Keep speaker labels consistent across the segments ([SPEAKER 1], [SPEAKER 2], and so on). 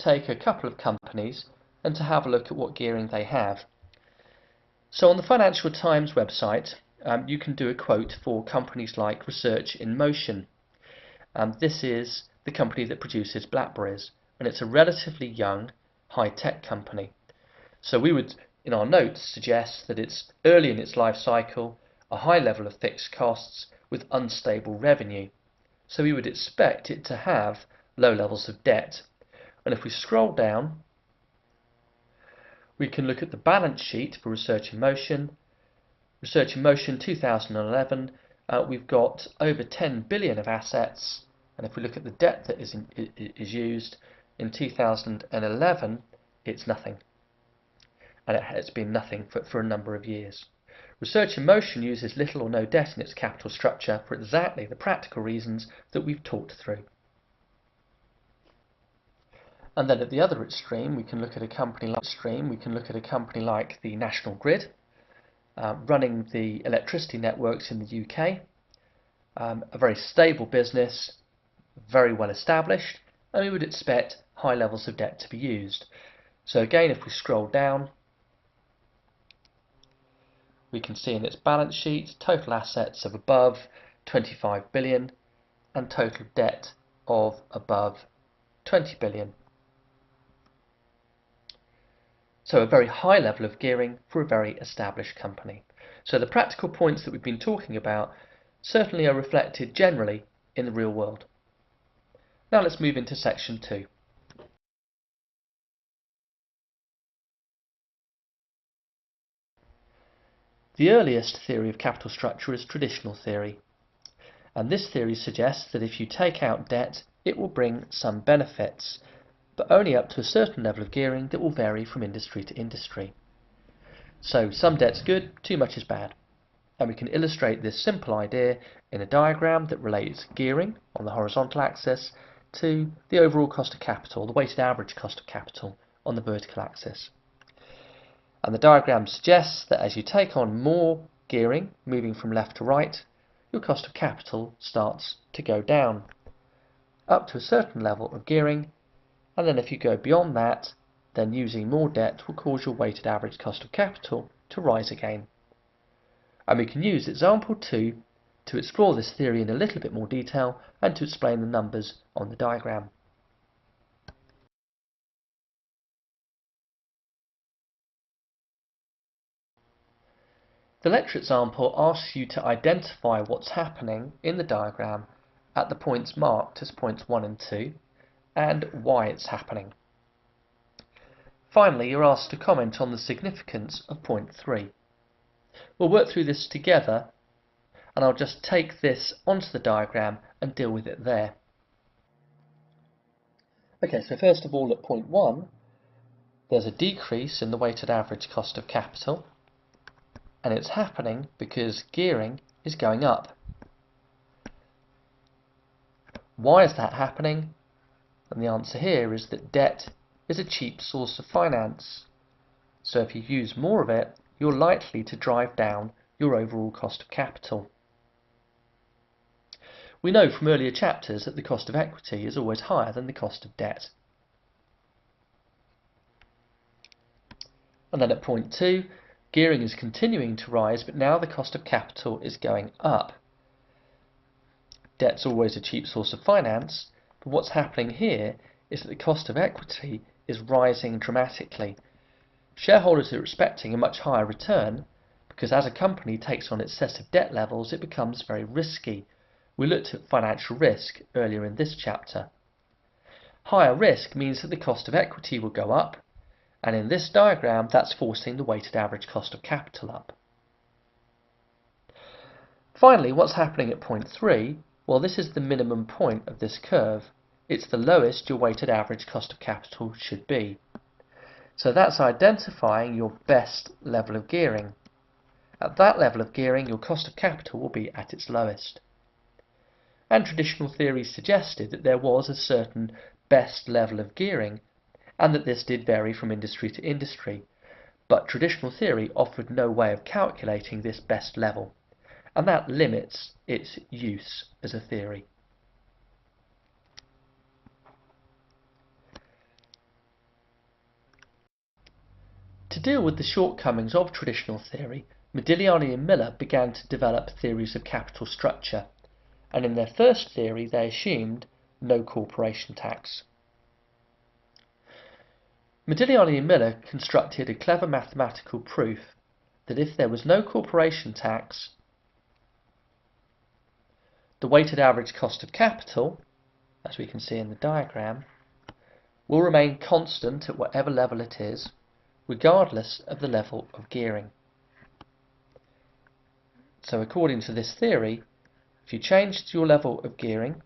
[SPEAKER 1] take a couple of companies and to have a look at what gearing they have. So on the Financial Times website, you can do a quote for companies like Research in Motion. This is the company that produces Blackberries, and it's a relatively young, high-tech company. So we would, in our notes, suggest that it's early in its life cycle, a high level of fixed costs with unstable revenue. So we would expect it to have low levels of debt. And if we scroll down, we can look at the balance sheet for Research in Motion. Research in Motion 2011, we've got over 10 billion of assets, and if we look at the debt that is used in 2011, it's nothing. And it's been nothing for a number of years. Research in Motion uses little or no debt in its capital structure for exactly the practical reasons that we've talked through. And then at the other extreme, we can look at a company like the National Grid, running the electricity networks in the UK, a very stable business, very well established, and we would expect high levels of debt to be used. So again, if we scroll down, we can see in its balance sheet total assets of above 25 billion and total debt of above 20 billion. So a very high level of gearing for a very established company. So the practical points that we've been talking about certainly are reflected generally in the real world. Now let's move into section 2. The earliest theory of capital structure is traditional theory, and this theory suggests that if you take out debt, it will bring some benefits, but only up to a certain level of gearing that will vary from industry to industry. So some debt's good, too much is bad. And we can illustrate this simple idea in a diagram that relates gearing on the horizontal axis to the overall cost of capital, the weighted average cost of capital on the vertical axis. And the diagram suggests that as you take on more gearing, moving from left to right, your cost of capital starts to go down up to a certain level of gearing, and then if you go beyond that, then using more debt will cause your weighted average cost of capital to rise again. And we can use example 2 to explore this theory in a little bit more detail and to explain the numbers on the diagram. The lecture example asks you to identify what's happening in the diagram at the points marked as points 1 and 2 and why it's happening. Finally, you're asked to comment on the significance of point 3. We'll work through this together, and I'll just take this onto the diagram and deal with it there. Okay, so first of all at point 1, there's a decrease in the weighted average cost of capital, and it's happening because gearing is going up. Why is that happening? And the answer here is that debt is a cheap source of finance. So if you use more of it, you're likely to drive down your overall cost of capital. We know from earlier chapters that the cost of equity is always higher than the cost of debt. And then at point 2, gearing is continuing to rise, but now the cost of capital is going up. Debt's always a cheap source of finance, but what's happening here is that the cost of equity is rising dramatically. Shareholders are expecting a much higher return because as a company takes on excessive debt levels, it becomes very risky. We looked at financial risk earlier in this chapter. Higher risk means that the cost of equity will go up, and in this diagram that's forcing the weighted average cost of capital up. Finally, what's happening at point 3? Well, this is the minimum point of this curve. It's the lowest your weighted average cost of capital should be. So that's identifying your best level of gearing. At that level of gearing, your cost of capital will be at its lowest. And traditional theory suggested that there was a certain best level of gearing, and that this did vary from industry to industry. But traditional theory offered no way of calculating this best level, and that limits its use as a theory. deal with the shortcomings of traditional theory, Modigliani and Miller began to develop theories of capital structure, and in their first theory they assumed no corporation tax. Modigliani and Miller constructed a clever mathematical proof that if there was no corporation tax, the weighted average cost of capital, as we can see in the diagram, will remain constant at whatever level it is, regardless of the level of gearing. So according to this theory, if you changed your level of gearing,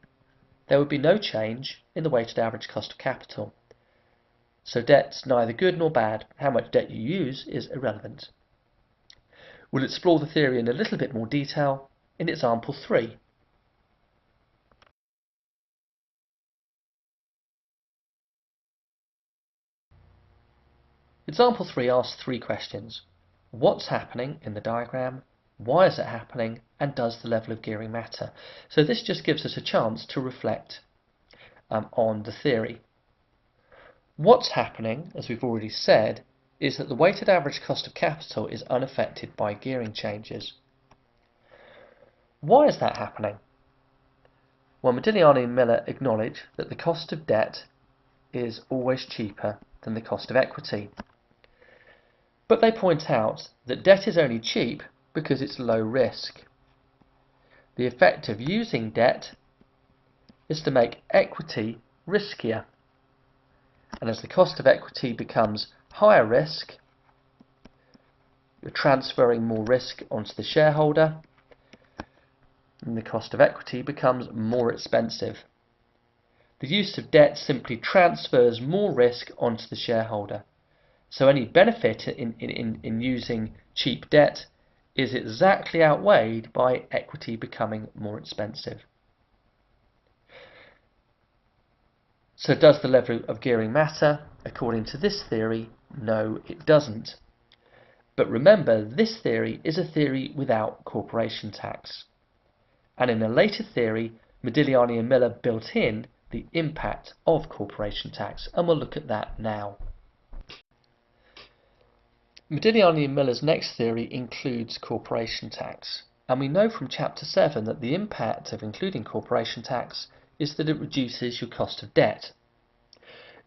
[SPEAKER 1] there would be no change in the weighted average cost of capital. So debt's neither good nor bad. How much debt you use is irrelevant. We'll explore the theory in a little bit more detail in example 3. Example 3 asks 3 questions. What's happening in the diagram? Why is it happening? And does the level of gearing matter? So this just gives us a chance to reflect on the theory. What's happening, as we've already said, is that the weighted average cost of capital is unaffected by gearing changes. Why is that happening? Well, Modigliani and Miller acknowledge that the cost of debt is always cheaper than the cost of equity. But they point out that debt is only cheap because it's low risk. The effect of using debt is to make equity riskier. And as the cost of equity becomes higher risk, you're transferring more risk onto the shareholder, and the cost of equity becomes more expensive. The use of debt simply transfers more risk onto the shareholder. So any benefit in using cheap debt is exactly outweighed by equity becoming more expensive. So does the level of gearing matter? According to this theory, no, it doesn't. But remember, this theory is a theory without corporation tax. And in a later theory, Modigliani and Miller built in the impact of corporation tax, and we'll look at that now. Modigliani and Miller's next theory includes corporation tax, and we know from chapter 7 that the impact of including corporation tax is that it reduces your cost of debt.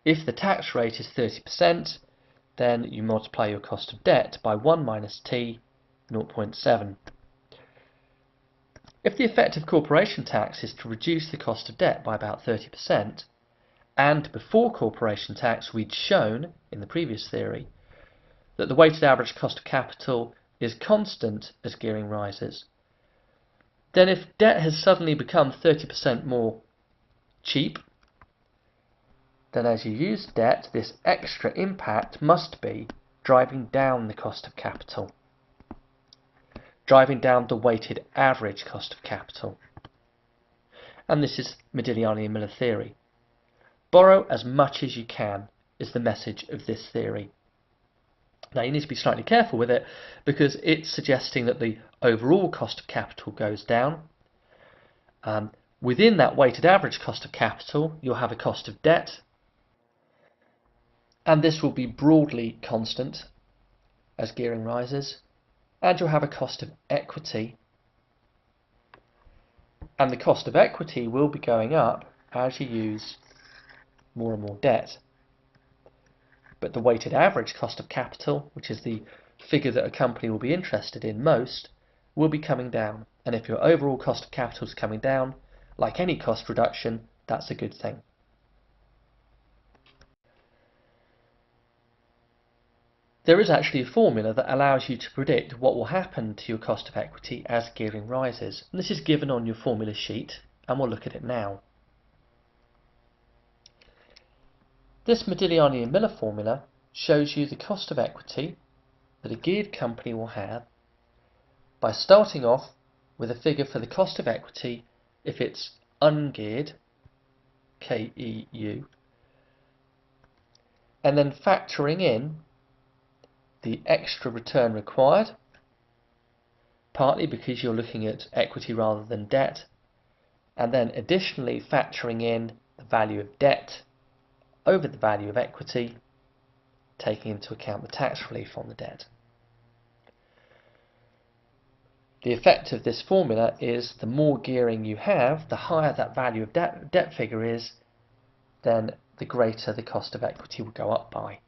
[SPEAKER 1] If the tax rate is 30%, then you multiply your cost of debt by 1 minus t, 0.7. If the effect of corporation tax is to reduce the cost of debt by about 30%, and before corporation tax we'd shown in the previous theory that the weighted average cost of capital is constant as gearing rises, then if debt has suddenly become 30% more cheap, then as you use debt, this extra impact must be driving down the cost of capital, driving down the weighted average cost of capital. And this is Modigliani and Miller theory. Borrow as much as you can is the message of this theory. Now you need to be slightly careful with it because it's suggesting that the overall cost of capital goes down. Within that weighted average cost of capital, you'll have a cost of debt, and this will be broadly constant as gearing rises, and you'll have a cost of equity, and the cost of equity will be going up as you use more and more debt. But the weighted average cost of capital, which is the figure that a company will be interested in most, will be coming down. And if your overall cost of capital is coming down, like any cost reduction, that's a good thing. There is actually a formula that allows you to predict what will happen to your cost of equity as gearing rises. And this is given on your formula sheet, and we'll look at it now. This Modigliani and Miller formula shows you the cost of equity that a geared company will have by starting off with a figure for the cost of equity if it's ungeared, KEU, and then factoring in the extra return required, partly because you're looking at equity rather than debt, and then additionally factoring in the value of debt over the value of equity, taking into account the tax relief on the debt. The effect of this formula is the more gearing you have, the higher that value of debt figure is, then the greater the cost of equity will go up by.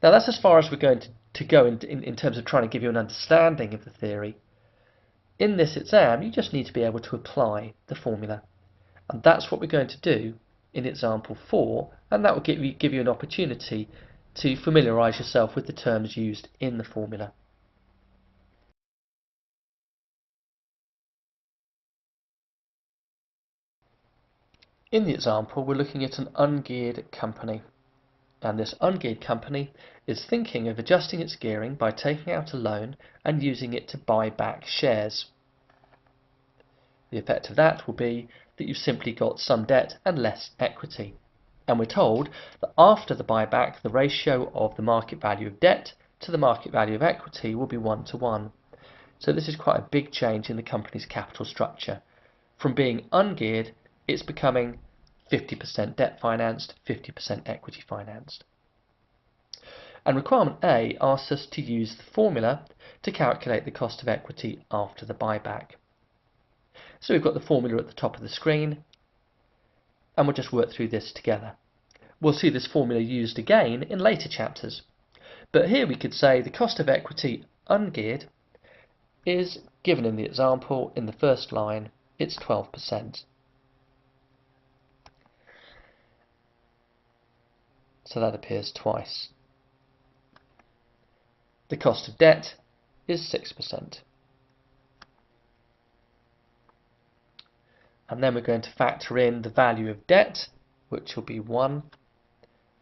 [SPEAKER 1] Now that's as far as we're going to go in terms of trying to give you an understanding of the theory. In this exam, you just need to be able to apply the formula. And that's what we're going to do in example 4, and that will give you an opportunity to familiarise yourself with the terms used in the formula. In the example, we're looking at an ungeared company. And this ungeared company is thinking of adjusting its gearing by taking out a loan and using it to buy back shares. The effect of that will be that you've simply got some debt and less equity. And we're told that after the buyback, the ratio of the market value of debt to the market value of equity will be 1:1. So this is quite a big change in the company's capital structure. From being ungeared, it's becoming 50% debt financed, 50% equity financed. And requirement A asks us to use the formula to calculate the cost of equity after the buyback. So we've got the formula at the top of the screen, and we'll just work through this together. We'll see this formula used again in later chapters, but here we could say the cost of equity ungeared is given in the example in the first line, it's 12%. So that appears twice. The cost of debt is 6%. And then we're going to factor in the value of debt, which will be 1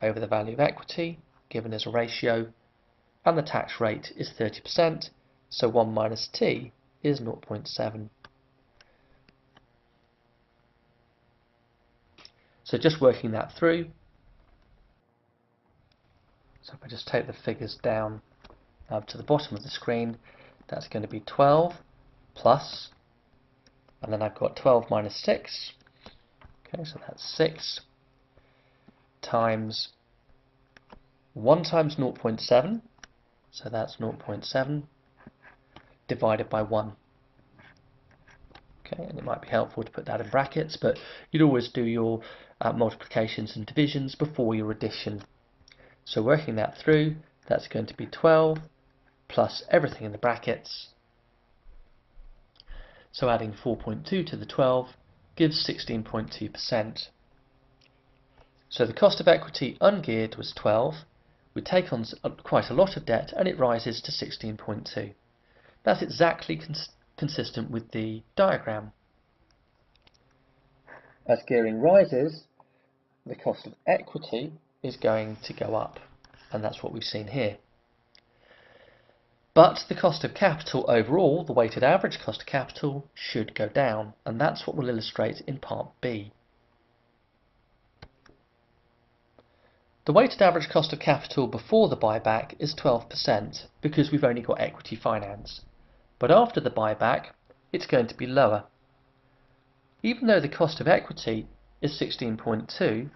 [SPEAKER 1] over the value of equity, given as a ratio, and the tax rate is 30%, so 1 minus t is 0.7. So just working that through, so if I just take the figures down to the bottom of the screen, that's going to be 12 plus, and then I've got 12 minus 6, okay, so that's 6, times 1 times 0.7, so that's 0.7, divided by 1. Okay, and it might be helpful to put that in brackets, but you'd always do your multiplications and divisions before your addition. So working that through, that's going to be 12 plus everything in the brackets. So adding 4.2 to the 12 gives 16.2%. So the cost of equity ungeared was 12. We take on quite a lot of debt and it rises to 16.2. That's exactly consistent with the diagram. As gearing rises, the cost of equity is going to go up, and that's what we've seen here. But the cost of capital overall, the weighted average cost of capital, should go down, and that's what we'll illustrate in part B. The weighted average cost of capital before the buyback is 12% because we've only got equity finance. But after the buyback, it's going to be lower. Even though the cost of equity is 16.2,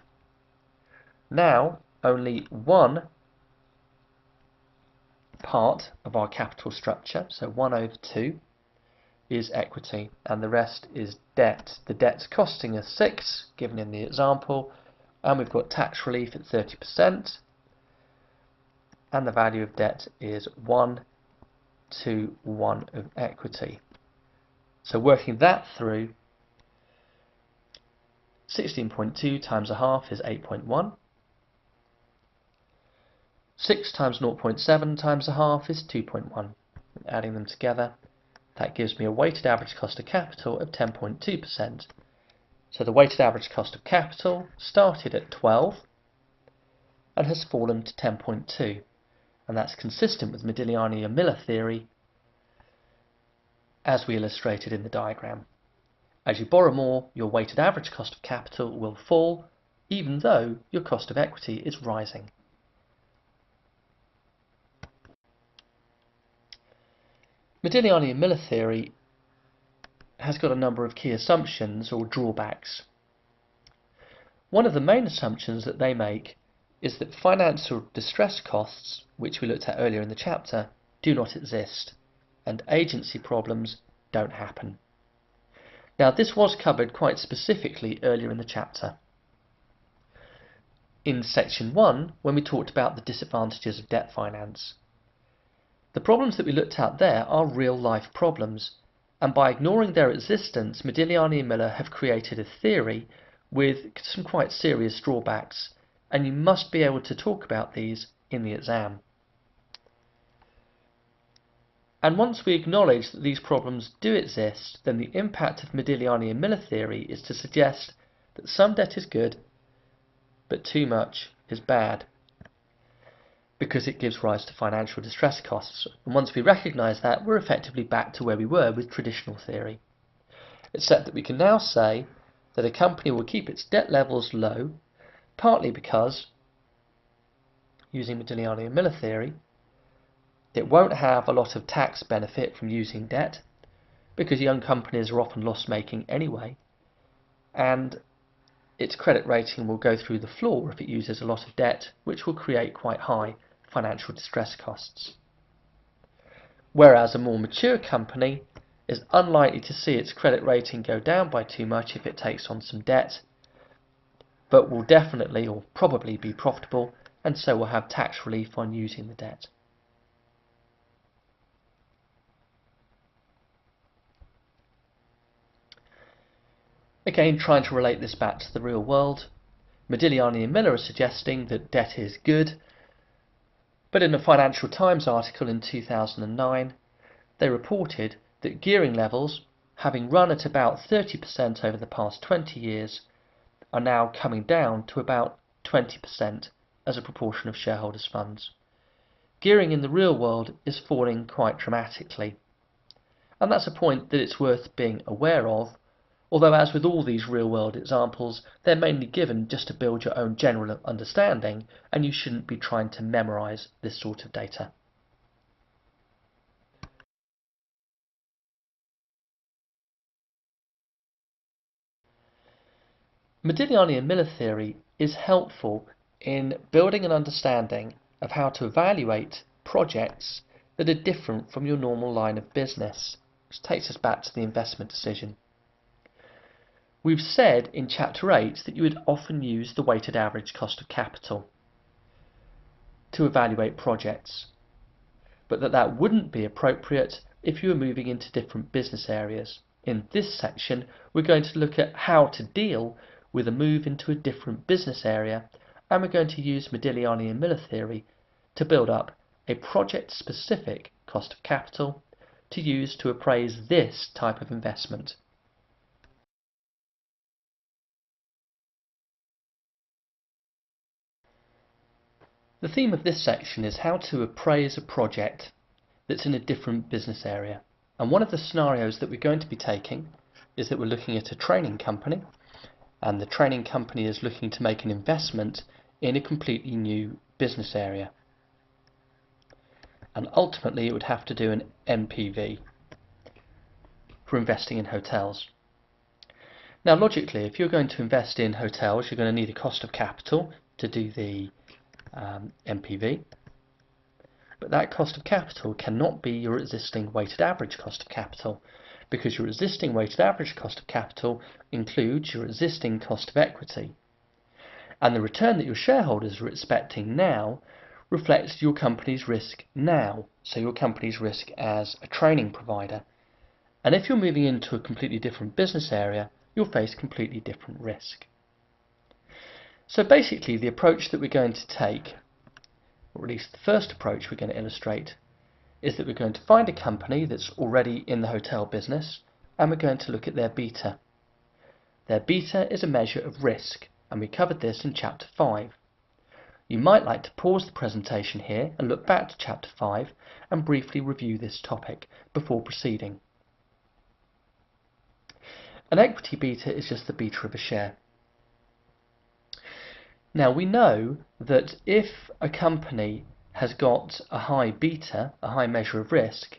[SPEAKER 1] now only one part of our capital structure, so 1 over 2, is equity, and the rest is debt. The debt's costing us 6, given in the example, and we've got tax relief at 30%, and the value of debt is 1 to 1 of equity. So working that through, 16.2 times a half is 8.1. 6 times 0.7 times a half is 2.1. Adding them together, that gives me a weighted average cost of capital of 10.2%. So the weighted average cost of capital started at 12 and has fallen to 10.2. And that's consistent with Modigliani and Miller theory as we illustrated in the diagram. As you borrow more, your weighted average cost of capital will fall, even though your cost of equity is rising. Modigliani and Miller theory has got a number of key assumptions or drawbacks. One of the main assumptions that they make is that financial distress costs, which we looked at earlier in the chapter, do not exist, and agency problems don't happen. Now, this was covered quite specifically earlier in the chapter. In section 1, when we talked about the disadvantages of debt finance. The problems that we looked at there are real-life problems, and by ignoring their existence, Modigliani and Miller have created a theory with some quite serious drawbacks, and you must be able to talk about these in the exam. And once we acknowledge that these problems do exist, then the impact of Modigliani and Miller theory is to suggest that some debt is good, but too much is bad, because it gives rise to financial distress costs. And once we recognise that, we're effectively back to where we were with traditional theory, except that we can now say that a company will keep its debt levels low, partly because, using Modigliani and Miller theory, it won't have a lot of tax benefit from using debt, because young companies are often loss-making anyway, and its credit rating will go through the floor if it uses a lot of debt, which will create quite high financial distress costs. Whereas a more mature company is unlikely to see its credit rating go down by too much if it takes on some debt, but will definitely or probably be profitable, and so will have tax relief on using the debt. Again, trying to relate this back to the real world, Modigliani and Miller are suggesting that debt is good, but in a Financial Times article in 2009, they reported that gearing levels, having run at about 30% over the past 20 years, are now coming down to about 20% as a proportion of shareholders' funds. Gearing in the real world is falling quite dramatically, and that's a point that it's worth being aware of, although as with all these real-world examples, they're mainly given just to build your own general understanding, and you shouldn't be trying to memorise this sort of data. Modigliani and Miller theory is helpful in building an understanding of how to evaluate projects that are different from your normal line of business, which takes us back to the investment decision. We've said in Chapter 8 that you would often use the weighted average cost of capital to evaluate projects, but that wouldn't be appropriate if you were moving into different business areas. In this section, we're going to look at how to deal with a move into a different business area, and we're going to use Modigliani and Miller theory to build up a project-specific cost of capital to use to appraise this type of investment. The theme of this section is how to appraise a project that's in a different business area. And one of the scenarios that we're going to be taking is that we're looking at a training company, and the training company is looking to make an investment in a completely new business area. And ultimately it would have to do an NPV for investing in hotels. Now logically, if you're going to invest in hotels, you're going to need a cost of capital to do the NPV, but that cost of capital cannot be your existing weighted average cost of capital, because your existing weighted average cost of capital includes your existing cost of equity, and the return that your shareholders are expecting now reflects your company's risk now, so your company's risk as a training provider. And if you're moving into a completely different business area, you'll face completely different risk. So basically the approach that we're going to take, or at least the first approach we're going to illustrate, is that we're going to find a company that's already in the hotel business, and we're going to look at their beta. Their beta is a measure of risk, and we covered this in Chapter 5. You might like to pause the presentation here and look back to Chapter 5 and briefly review this topic before proceeding. An equity beta is just the beta of a share. Now we know that if a company has got a high beta, a high measure of risk,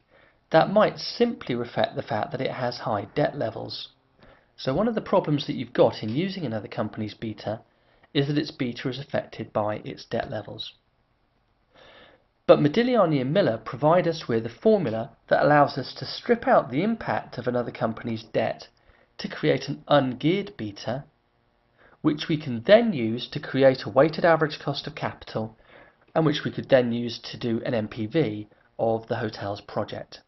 [SPEAKER 1] that might simply reflect the fact that it has high debt levels. So one of the problems that you've got in using another company's beta is that its beta is affected by its debt levels. But Modigliani and Miller provide us with a formula that allows us to strip out the impact of another company's debt to create an ungeared beta, which we can then use to create a weighted average cost of capital, and which we could then use to do an NPV of the hotel's project.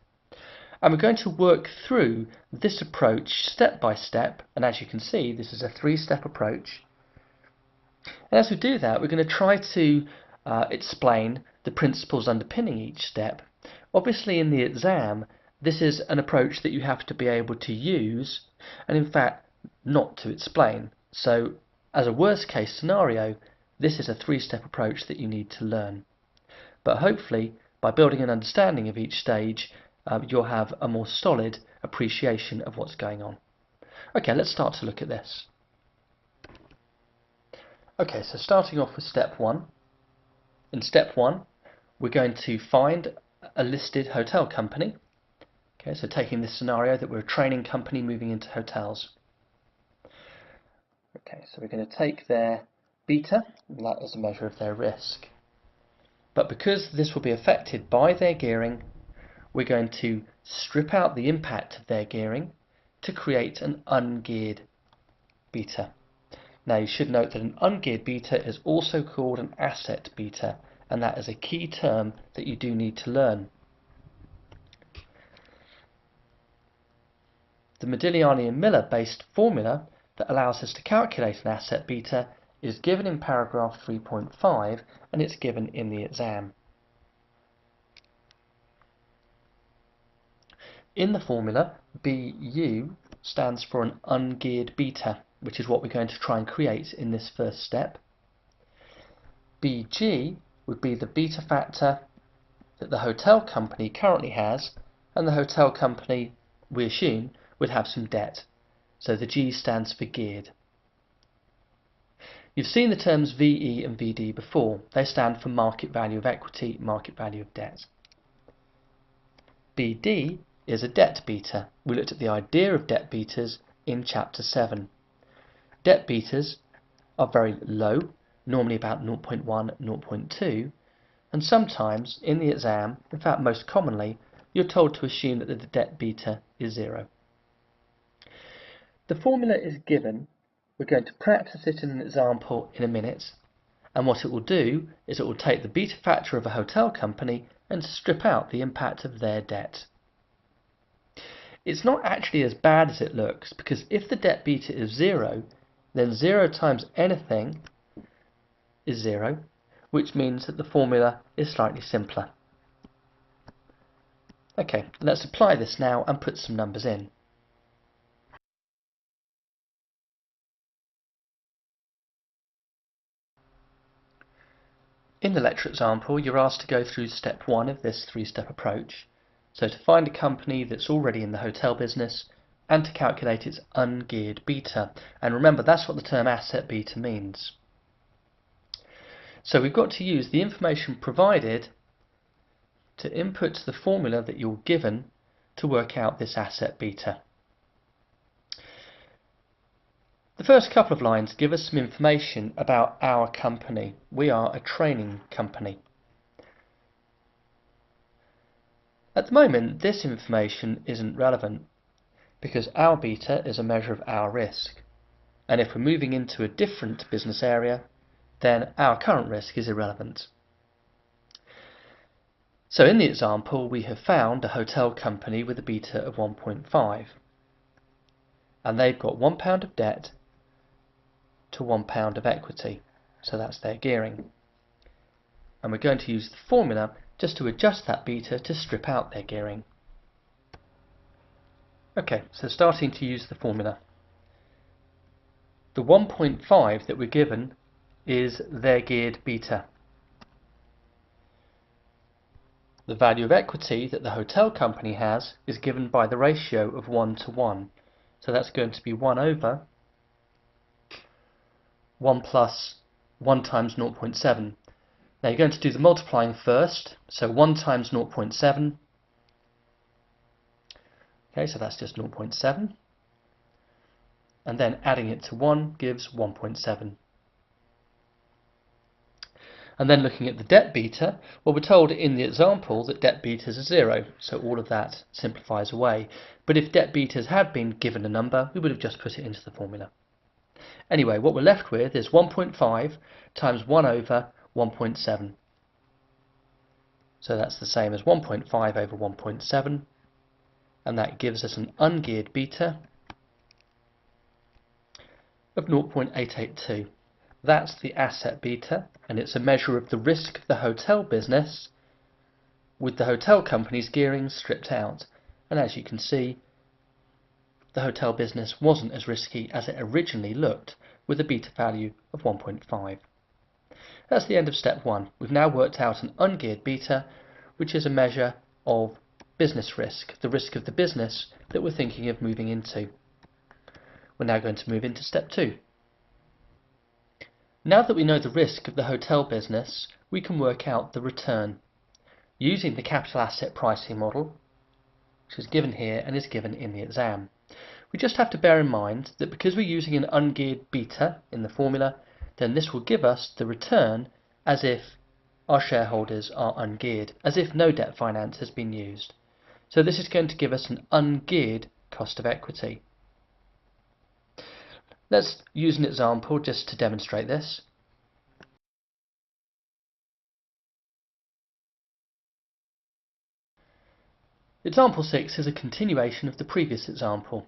[SPEAKER 1] And we're going to work through this approach step by step, and as you can see, this is a 3-step approach. And as we do that, we're going to try to explain the principles underpinning each step. Obviously, in the exam, this is an approach that you have to be able to use, and in fact, not to explain. So, as a worst case scenario, this is a 3-step approach that you need to learn. But hopefully, by building an understanding of each stage, you'll have a more solid appreciation of what's going on. Okay, let's start to look at this. Okay, so starting off with step 1. In step 1, we're going to find a listed hotel company. Okay, so taking this scenario that we're a training company moving into hotels. Okay, so we're going to take their beta, and that is a measure of their risk. But because this will be affected by their gearing, we're going to strip out the impact of their gearing to create an ungeared beta. Now you should note that an ungeared beta is also called an asset beta, and that is a key term that you do need to learn. The Modigliani and Miller based formula that allows us to calculate an asset beta is given in paragraph 3.5, and it's given in the exam. In the formula, BU stands for an ungeared beta, which is what we're going to try and create in this first step. BG would be the beta factor that the hotel company currently has, and the hotel company, we assume, would have some debt. So the G stands for geared. You've seen the terms VE and VD before. They stand for market value of equity, market value of debt. BD is a debt beta. We looked at the idea of debt betas in chapter 7. Debt betas are very low, normally about 0.1, 0.2, and sometimes in the exam, in fact most commonly, you're told to assume that the debt beta is 0. The formula is given. We're going to practice it in an example in a minute, and what it will do is it will take the beta factor of a hotel company and strip out the impact of their debt. It's not actually as bad as it looks, because if the debt beta is 0, then 0 times anything is 0, which means that the formula is slightly simpler. Okay, let's apply this now and put some numbers in. In the lecture example, you're asked to go through step 1 of this 3-step approach. So to find a company that's already in the hotel business and to calculate its ungeared beta. And remember, that's what the term asset beta means. So we've got to use the information provided to input the formula that you're given to work out this asset beta. The first couple of lines give us some information about our company. We are a training company. At the moment, this information isn't relevant because our beta is a measure of our risk. And if we're moving into a different business area, then our current risk is irrelevant. So in the example, we have found a hotel company with a beta of 1.5. And they've got £1 of debt to £1 of equity. So that's their gearing. And we're going to use the formula just to adjust that beta to strip out their gearing. Okay, so starting to use the formula. The 1.5 that we're given is their geared beta. The value of equity that the hotel company has is given by the ratio of 1 to 1. So that's going to be 1 over 1 plus 1 times 0.7. Now you're going to do the multiplying first, so 1 times 0.7. Okay, so that's just 0.7. And then adding it to 1 gives 1.7. And then looking at the debt beta, well, we're told in the example that debt betas are 0, so all of that simplifies away. But if debt betas had been given a number, we would have just put it into the formula. Anyway, what we're left with is 1.5 times 1 over 1.7. So that's the same as 1.5 over 1.7, and that gives us an ungeared beta of 0.882. That's the asset beta, and it's a measure of the risk of the hotel business with the hotel company's gearing stripped out. And as you can see, the hotel business wasn't as risky as it originally looked, with a beta value of 1.5. That's the end of step 1. We've now worked out an ungeared beta, which is a measure of business risk, the risk of the business that we're thinking of moving into. We're now going to move into step 2. Now that we know the risk of the hotel business, we can work out the return using the capital asset pricing model, which is given here and is given in the exam. We just have to bear in mind that because we're using an ungeared beta in the formula, then this will give us the return as if our shareholders are ungeared, as if no debt finance has been used. So this is going to give us an ungeared cost of equity. Let's use an example just to demonstrate this. Example 6 is a continuation of the previous example.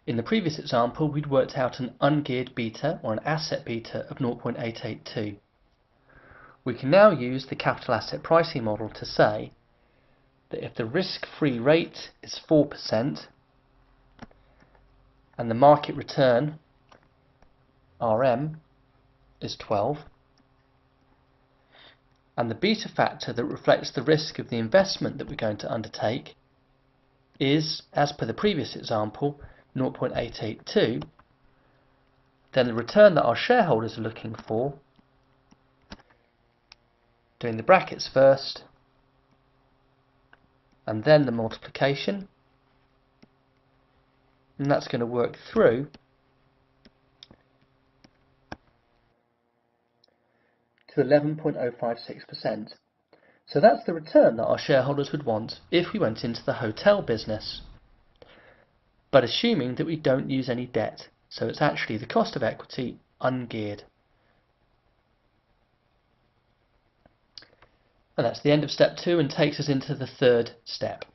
[SPEAKER 1] In the previous example, we'd worked out an ungeared beta, or an asset beta, of 0.882. We can now use the capital asset pricing model to say that if the risk-free rate is 4% and the market return, RM, is 12, and the beta factor that reflects the risk of the investment that we're going to undertake is, as per the previous example, 0.882, then the return that our shareholders are looking for, doing the brackets first and then the multiplication, and that's going to work through to 11.056%. So that's the return that our shareholders would want if we went into the hotel business, but assuming that we don't use any debt. So it's actually the cost of equity ungeared. And that's the end of step 2 and takes us into the third step.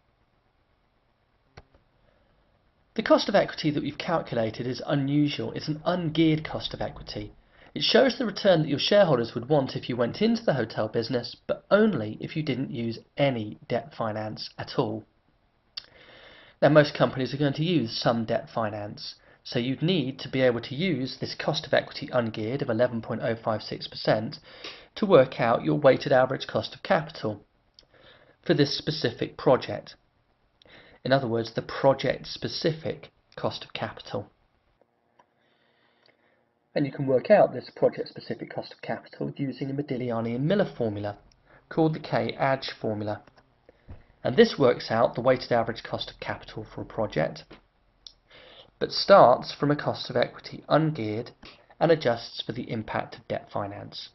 [SPEAKER 1] The cost of equity that we've calculated is unusual. It's an ungeared cost of equity. It shows the return that your shareholders would want if you went into the hotel business, but only if you didn't use any debt finance at all. Now, most companies are going to use some debt finance, so you'd need to be able to use this cost of equity ungeared of 11.056% to work out your weighted average cost of capital for this specific project. In other words, the project-specific cost of capital. And you can work out this project-specific cost of capital using a Modigliani and Miller formula called the K-ADG formula. And this works out the weighted average cost of capital for a project, but starts from a cost of equity ungeared and adjusts for the impact of debt finance.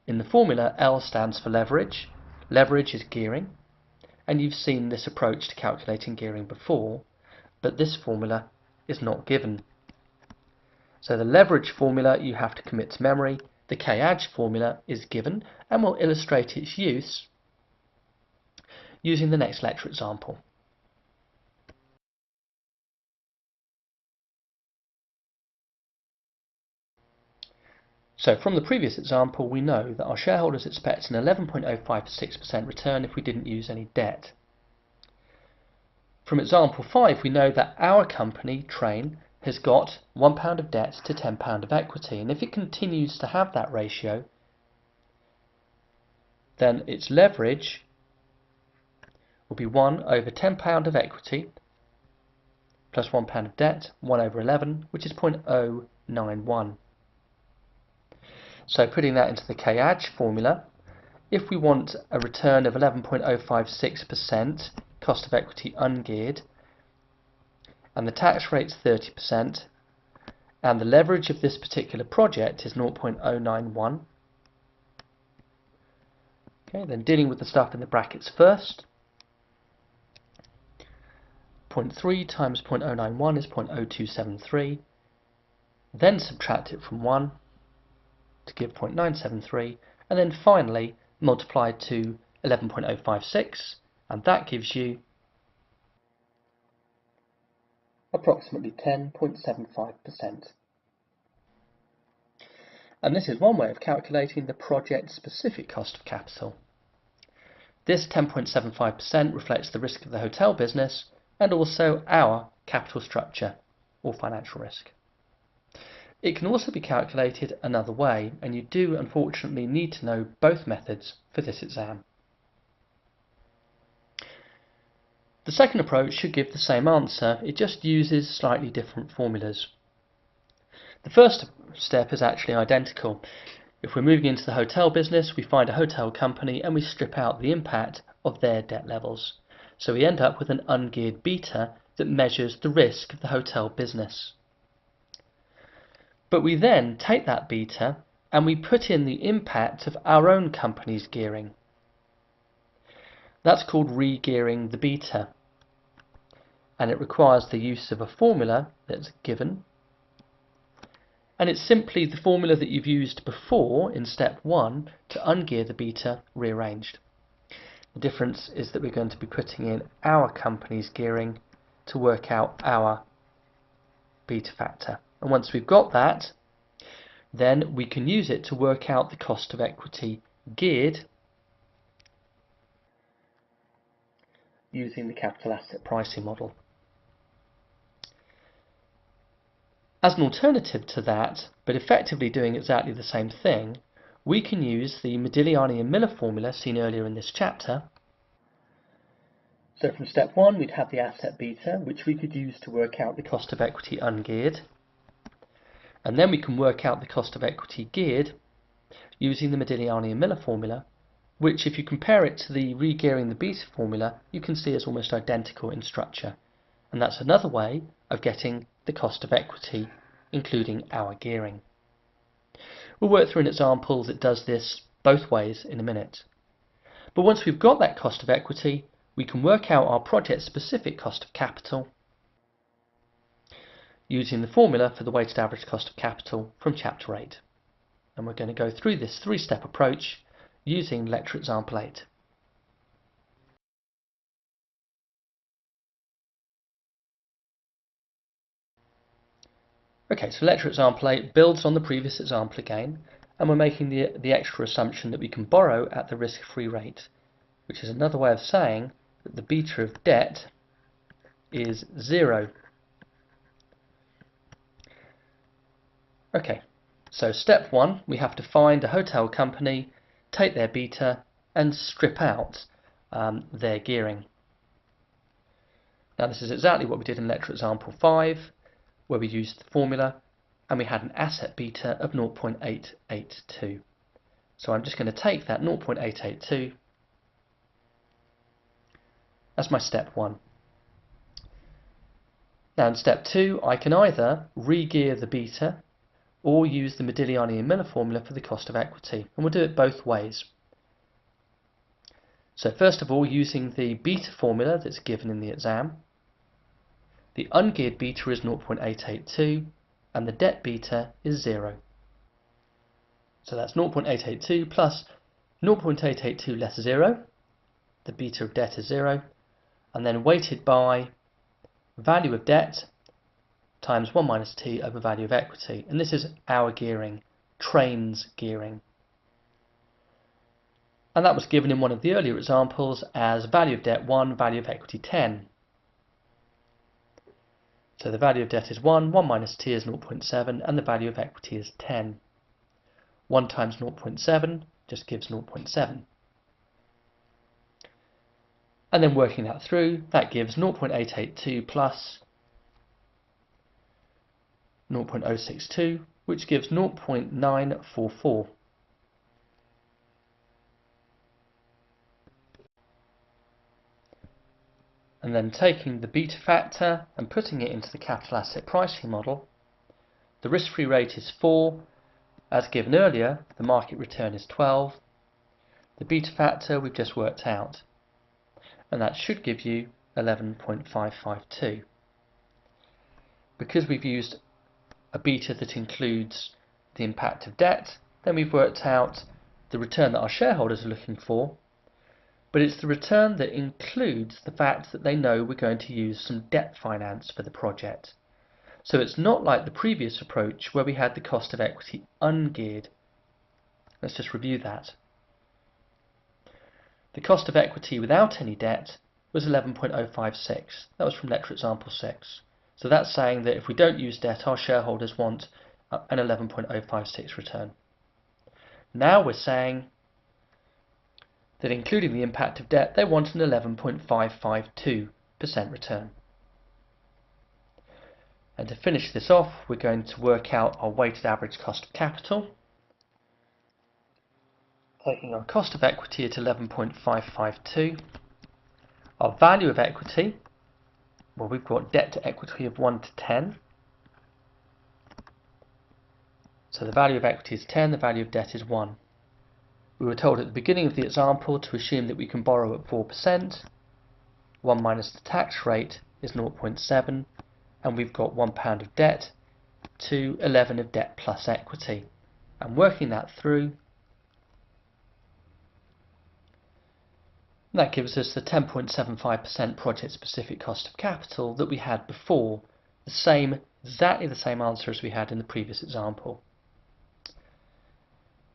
[SPEAKER 1] In the formula, L stands for leverage. Leverage is gearing, and you've seen this approach to calculating gearing before, but this formula is not given. So the leverage formula you have to commit to memory. The K-ADG formula is given, and we'll illustrate its use using the next lecture example. So from the previous example, we know that our shareholders expect an 11.056% return if we didn't use any debt. From example 5, we know that our company, Train, has got £1 of debt to £10 of equity, and if it continues to have that ratio, then its leverage will be 1 over £10 of equity plus £1 of debt, 1 over 11, which is 0.091. So putting that into the K-ADG formula, if we want a return of 11.056% cost of equity ungeared, and the tax rate's 30%, and the leverage of this particular project is 0.091, Okay, then dealing with the stuff in the brackets first. 0.3 times 0.091 is 0.0273. Then subtract it from 1 to give 0.973, and then finally multiply to 11.056, and that gives you approximately 10.75%. And this is one way of calculating the project-specific cost of capital. This 10.75% reflects the risk of the hotel business and also our capital structure or financial risk. It can also be calculated another way, and you do unfortunately need to know both methods for this exam. The second approach should give the same answer, it just uses slightly different formulas. The first step is actually identical. If we're moving into the hotel business, we find a hotel company and we strip out the impact of their debt levels. So we end up with an ungeared beta that measures the risk of the hotel business. But we then take that beta and we put in the impact of our own company's gearing. That's called re-gearing the beta. And it requires the use of a formula that's given. And it's simply the formula that you've used before in step 1 to ungear the beta rearranged. The difference is that we're going to be putting in our company's gearing to work out our beta factor. And once we've got that, then we can use it to work out the cost of equity geared using the capital asset pricing model. As an alternative to that, but effectively doing exactly the same thing, we can use the Modigliani and Miller formula seen earlier in this chapter. So from step 1 we'd have the asset beta, which we could use to work out the cost of equity ungeared. And then we can work out the cost of equity geared using the Modigliani and Miller formula, which if you compare it to the re-gearing the beta formula, you can see is almost identical in structure. And that's another way of getting the cost of equity, including our gearing. We'll work through an example that does this both ways in a minute. But once we've got that cost of equity, we can work out our project-specific cost of capital using the formula for the weighted average cost of capital from Chapter 8. And we're going to go through this three-step approach using lecture example 8. Okay, so lecture example 8 builds on the previous example again, and we're making the extra assumption that we can borrow at the risk-free rate, which is another way of saying that the beta of debt is 0. Okay, so step 1, we have to find a hotel company, take their beta, and strip out their gearing. Now this is exactly what we did in lecture example 5, where we used the formula and we had an asset beta of 0.882. So I'm just going to take that 0.882 as my step 1. Now in step 2 I can either re-gear the beta or use the Modigliani and Miller formula for the cost of equity, and we'll do it both ways. So first of all, using the beta formula that's given in the exam, the ungeared beta is 0.882 and the debt beta is 0. So that's 0.882 plus 0.882 less 0, the beta of debt is 0, and then weighted by value of debt times 1 minus t over value of equity. And this is our gearing, Train's gearing. And that was given in one of the earlier examples as value of debt 1, value of equity 10. So the value of debt is 1 minus t is 0.7, and the value of equity is 10. 1 times 0.7 just gives 0.7. And then working that through, that gives 0.882 plus 0.062, which gives 0.944. And then taking the beta factor and putting it into the capital asset pricing model, the risk-free rate is 4. As given earlier, the market return is 12. The beta factor we've just worked out, and that should give you 11.552. Because we've used a beta that includes the impact of debt, then we've worked out the return that our shareholders are looking for, but it's the return that includes the fact that they know we're going to use some debt finance for the project. So it's not like the previous approach where we had the cost of equity ungeared. Let's just review that. The cost of equity without any debt was 11.056. That was from lecture example 6. So that's saying that if we don't use debt, our shareholders want an 11.056 return. Now we're saying that including the impact of debt, they want an 11.552% return. And to finish this off, we're going to work out our weighted average cost of capital. Taking our cost of equity at 11.552, our value of equity, well, we've got debt to equity of 1 to 10. So the value of equity is 10, the value of debt is 1. We were told at the beginning of the example to assume that we can borrow at 4%. 1 minus the tax rate is 0.7, and we've got £1 of debt to 11 of debt plus equity. And working that through, that gives us the 10.75% project-specific cost of capital that we had before, exactly the same answer as we had in the previous example.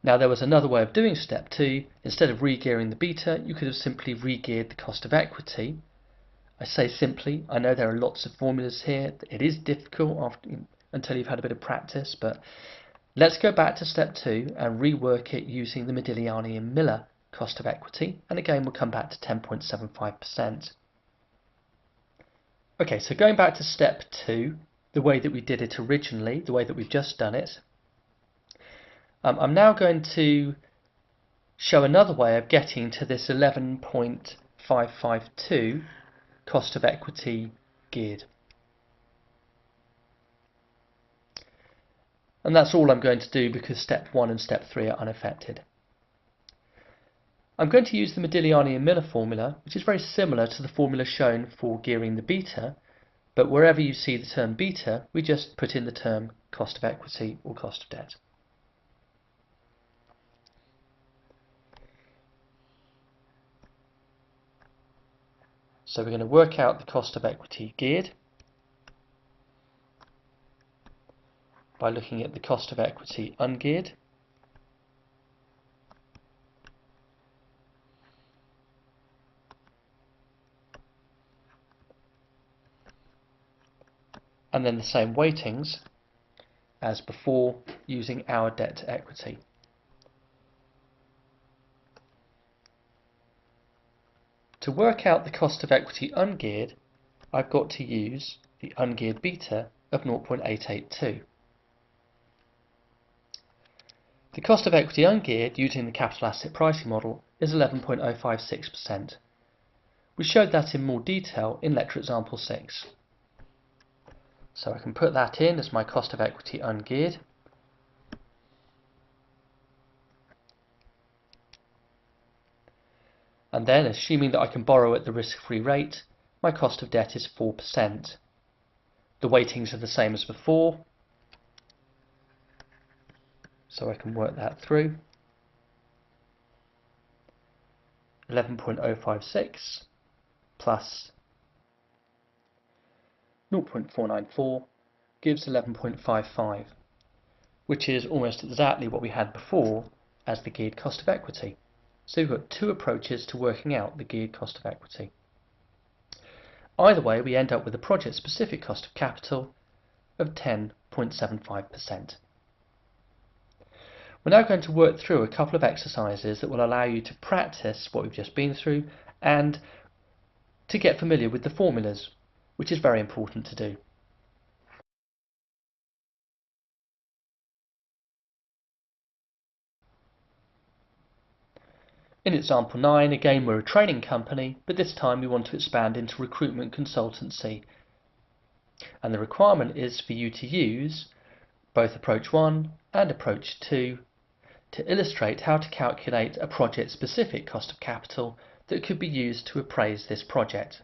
[SPEAKER 1] Now there was another way of doing step 2. Instead of re-gearing the beta, you could have simply re-geared the cost of equity. I say simply, I know there are lots of formulas here. It is difficult until you've had a bit of practice, but let's go back to step 2 and rework it using the Modigliani and Miller cost of equity, and again we'll come back to 10.75%. Okay, so going back to step 2, the way that we did it originally, the way that we've just done it, I'm now going to show another way of getting to this 11.552 cost of equity geared. And that's all I'm going to do because step 1 and step 3 are unaffected. I'm going to use the Modigliani and Miller formula, which is very similar to the formula shown for gearing the beta, but wherever you see the term beta, we just put in the term cost of equity or cost of debt. So we're going to work out the cost of equity geared by looking at the cost of equity ungeared. And then the same weightings as before using our debt to equity. To work out the cost of equity ungeared, I've got to use the ungeared beta of 0.882. The cost of equity ungeared using the capital asset pricing model is 11.056%. We showed that in more detail in lecture example 6. So I can put that in as my cost of equity ungeared. And then, assuming that I can borrow at the risk-free rate, my cost of debt is 4%. The weightings are the same as before, so I can work that through. 11.056 plus 0.494 gives 11.55, which is almost exactly what we had before as the geared cost of equity. So we've got two approaches to working out the geared cost of equity. Either way, we end up with a project-specific cost of capital of 10.75%. We're now going to work through a couple of exercises that will allow you to practice what we've just been through and to get familiar with the formulas, which is very important to do. In example 9, again we're a training company, but this time we want to expand into recruitment consultancy. And the requirement is for you to use both approach 1 and approach 2 to illustrate how to calculate a project-specific cost of capital that could be used to appraise this project.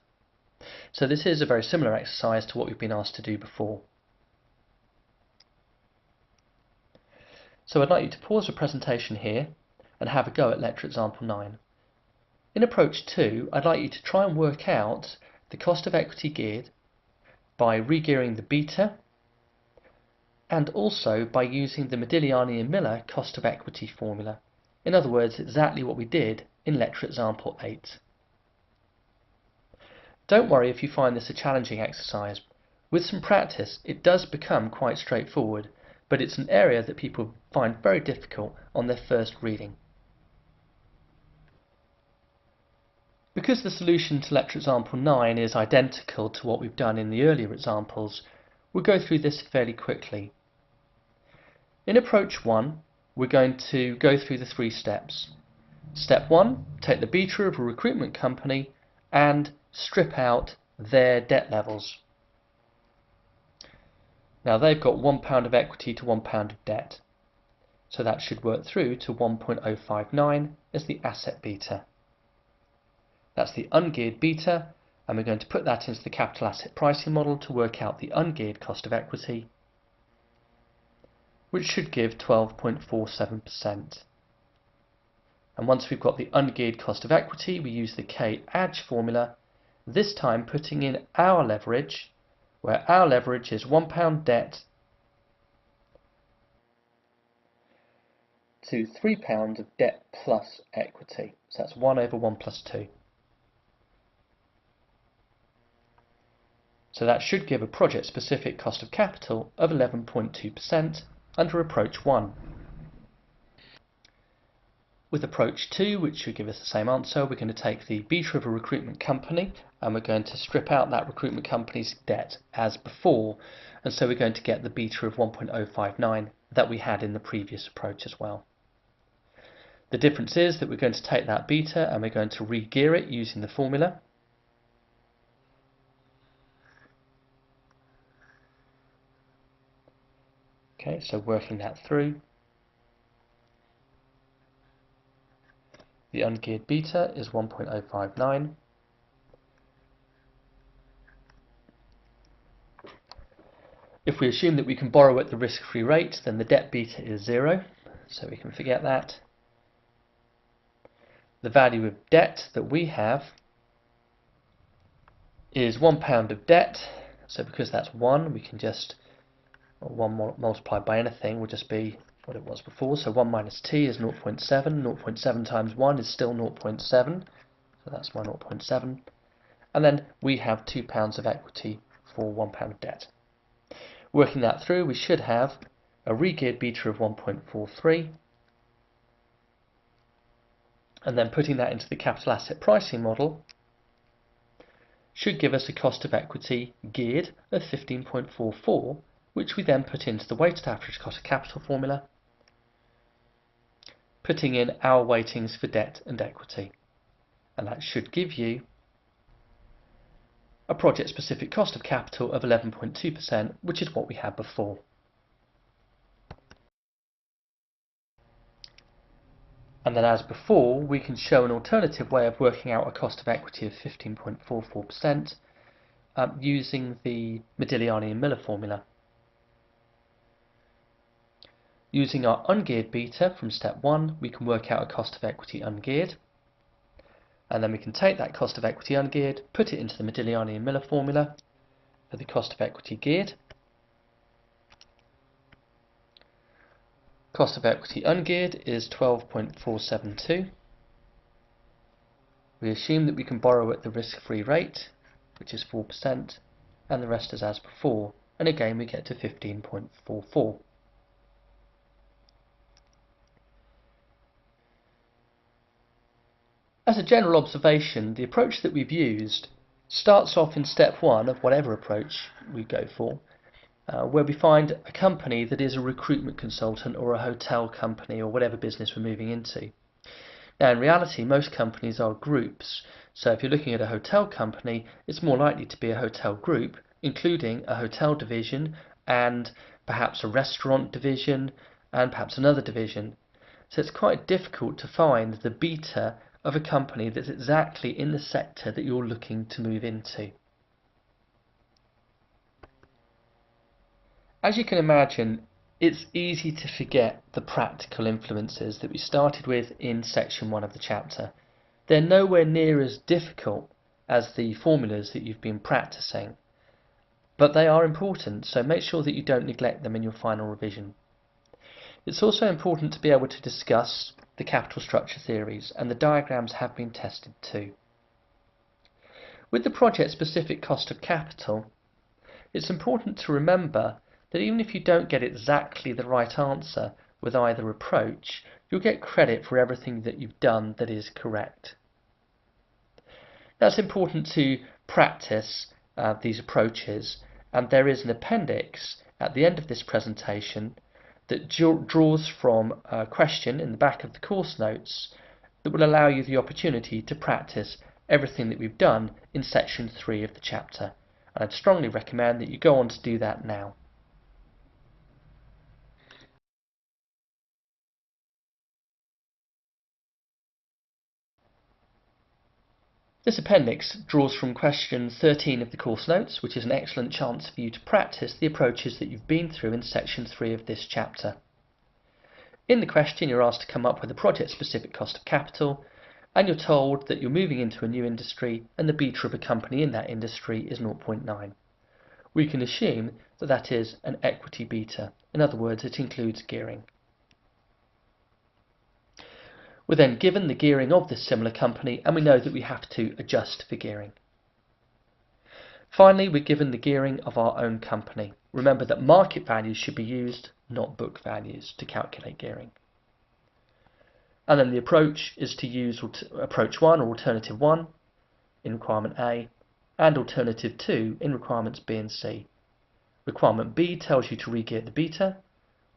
[SPEAKER 1] So this is a very similar exercise to what we've been asked to do before. So I'd like you to pause the presentation here and have a go at lecture example 9. In approach 2, I'd like you to try and work out the cost of equity geared by re-gearing the beta and also by using the Modigliani and Miller cost of equity formula. In other words, exactly what we did in lecture example 8. Don't worry if you find this a challenging exercise. With some practice, it does become quite straightforward, but it's an area that people find very difficult on their first reading. Because the solution to lecture example 9 is identical to what we've done in the earlier examples, we'll go through this fairly quickly. In approach 1, we're going to go through the 3 steps. Step 1, take the beta of a recruitment company and strip out their debt levels. Now they've got £1 of equity to £1 of debt, so that should work through to 1.059 as the asset beta. That's the ungeared beta, and we're going to put that into the capital asset pricing model to work out the ungeared cost of equity, which should give 12.47%. And once we've got the ungeared cost of equity, we use the K-ADG formula, this time putting in our leverage, where our leverage is £1 debt to £3 of debt plus equity. So that's 1 over 1 plus 2. So that should give a project-specific cost of capital of 11.2% under approach 1. With approach 2, which should give us the same answer, we're going to take the beta of a recruitment company and we're going to strip out that recruitment company's debt as before, and so we're going to get the beta of 1.059 that we had in the previous approach as well. The difference is that we're going to take that beta and we're going to re-gear it using the formula. Okay, so working that through. The ungeared beta is 1.059. If we assume that we can borrow at the risk-free rate, then the debt beta is 0, so we can forget that. The value of debt that we have is £1 of debt, so because that's 1, we can just, 1 multiplied by anything will just be what it was before, so 1 minus t is 0.7, 0.7 times 1 is still 0.7, so that's my 0.7, and then we have £2 of equity for £1 of debt. Working that through, we should have a re-geared beta of 1.43, and then putting that into the capital asset pricing model should give us a cost of equity geared of 15.44, which we then put into the weighted average cost of capital formula, putting in our weightings for debt and equity, and that should give you a project-specific cost of capital of 11.2%, which is what we had before. And then as before, we can show an alternative way of working out a cost of equity of 15.44% using the Modigliani and Miller formula. Using our ungeared beta from step 1, we can work out a cost of equity ungeared. And then we can take that cost of equity ungeared, put it into the Modigliani and Miller formula for the cost of equity geared. Cost of equity ungeared is 12.472. We assume that we can borrow at the risk-free rate, which is 4%, and the rest is as before, and again we get to 15.44. As a general observation, the approach that we've used starts off in step 1 of whatever approach we go for, where we find a company that is a recruitment consultant or a hotel company or whatever business we're moving into. Now in reality, most companies are groups, so if you're looking at a hotel company, it's more likely to be a hotel group, including a hotel division and perhaps a restaurant division and perhaps another division. So it's quite difficult to find the beta of a company that's exactly in the sector that you're looking to move into. As you can imagine, it's easy to forget the practical influences that we started with in section 1 of the chapter. They're nowhere near as difficult as the formulas that you've been practicing, but they are important, so make sure that you don't neglect them in your final revision. It's also important to be able to discuss the capital structure theories, and the diagrams have been tested too. With the project-specific cost of capital, it's important to remember that even if you don't get exactly the right answer with either approach, you'll get credit for everything that you've done that is correct. Now it's important to practice these approaches, and there is an appendix at the end of this presentation that draws from a question in the back of the course notes that will allow you the opportunity to practice everything that we've done in section 3 of the chapter. And I'd strongly recommend that you go on to do that now. This appendix draws from question 13 of the course notes, which is an excellent chance for you to practice the approaches that you've been through in section 3 of this chapter. In the question, you're asked to come up with a project-specific cost of capital, and you're told that you're moving into a new industry and the beta of a company in that industry is 0.9. We can assume that that is an equity beta. In other words, it includes gearing. We're then given the gearing of this similar company, and we know that we have to adjust for gearing. Finally, we're given the gearing of our own company. Remember that market values should be used, not book values, to calculate gearing. And then the approach is to use approach 1 or alternative 1 in requirement A, and alternative 2 in requirements B and C. Requirement B tells you to re-gear the beta.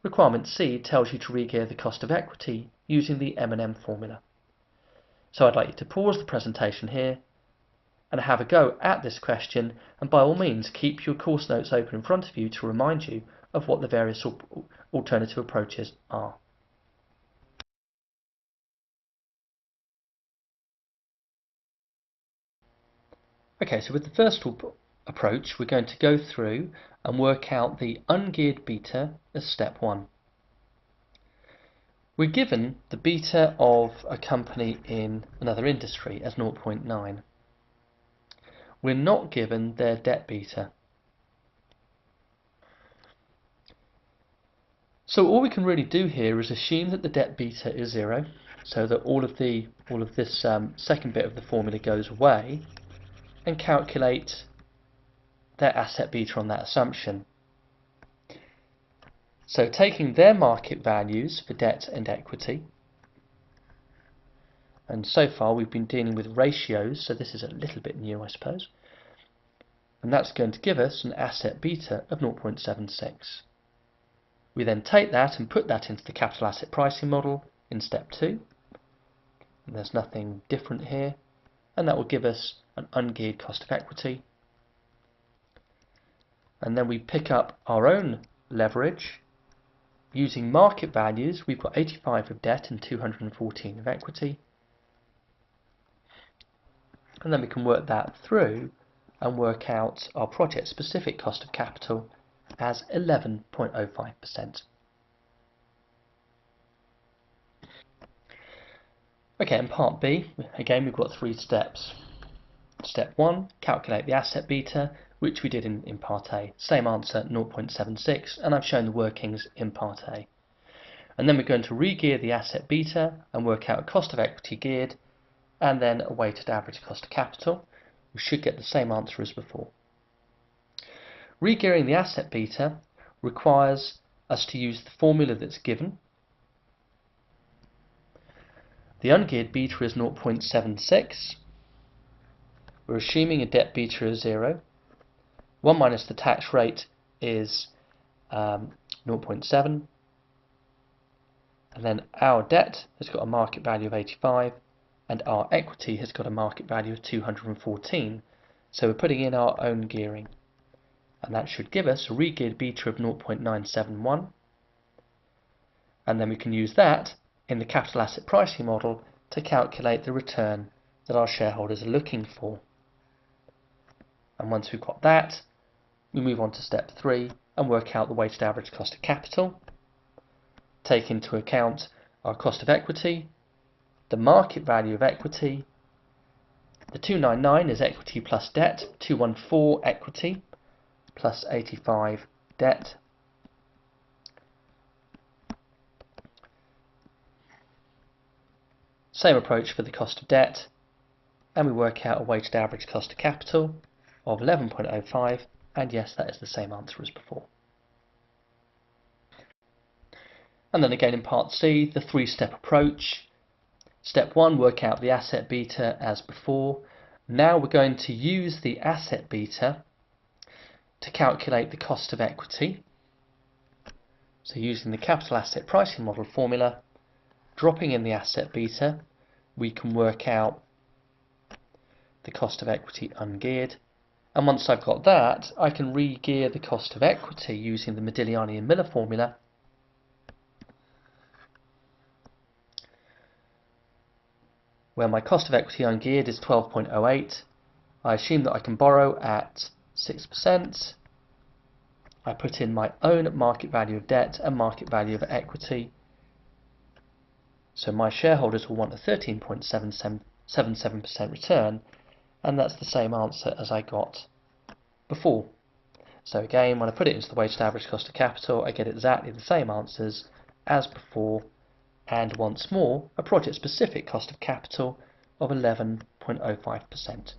[SPEAKER 1] Requirement C tells you to re-gear the cost of equity using the M&M formula. So I'd like you to pause the presentation here and have a go at this question, and by all means keep your course notes open in front of you to remind you of what the various alternative approaches are. Okay, so with the first approach, we're going to go through and work out the ungeared beta as step 1. We're given the beta of a company in another industry as 0.9. We're not given their debt beta. So all we can really do here is assume that the debt beta is 0, so that all of this second bit of the formula goes away, and calculate their asset beta on that assumption. So taking their market values for debt and equity, and so far we've been dealing with ratios, so this is a little bit new, I suppose, and that's going to give us an asset beta of 0.76. We then take that and put that into the capital asset pricing model in step 2, and there's nothing different here, and that will give us an ungeared cost of equity. And then we pick up our own leverage. Using market values, we've got 85 of debt and 214 of equity. And then we can work that through and work out our project-specific cost of capital as 11.05%. Okay, in part B, again we've got 3 steps. Step 1, calculate the asset beta, which we did in part A. Same answer, 0.76, and I've shown the workings in part A. And then we're going to re-gear the asset beta and work out a cost of equity geared, and then a weighted average cost of capital. We should get the same answer as before. Re-gearing the asset beta requires us to use the formula that's given. The ungeared beta is 0.76. We're assuming a debt beta of 0. 1 minus the tax rate is 0.7. And then our debt has got a market value of 85, and our equity has got a market value of 214. So we're putting in our own gearing. And that should give us a re-geared beta of 0.971. And then we can use that in the capital asset pricing model to calculate the return that our shareholders are looking for. And once we've got that, we move on to step 3 and work out the weighted average cost of capital. Take into account our cost of equity, the market value of equity. The 299 is equity plus debt, 214 equity plus 85 debt. Same approach for the cost of debt, and we work out a weighted average cost of capital of 11.05, and yes, that is the same answer as before. And then again in part C, the 3-step approach. Step 1, work out the asset beta as before. Now we're going to use the asset beta to calculate the cost of equity. So using the capital asset pricing model formula, dropping in the asset beta, we can work out the cost of equity ungeared. And once I've got that, I can re-gear the cost of equity using the Modigliani and Miller formula. Where my cost of equity ungeared is 12.08, I assume that I can borrow at 6%. I put in my own market value of debt and market value of equity. So my shareholders will want a 13.77% return, and that's the same answer as I got before. So again, when I put it into the weighted average cost of capital, I get exactly the same answers as before, and once more, a project-specific cost of capital of 11.05%.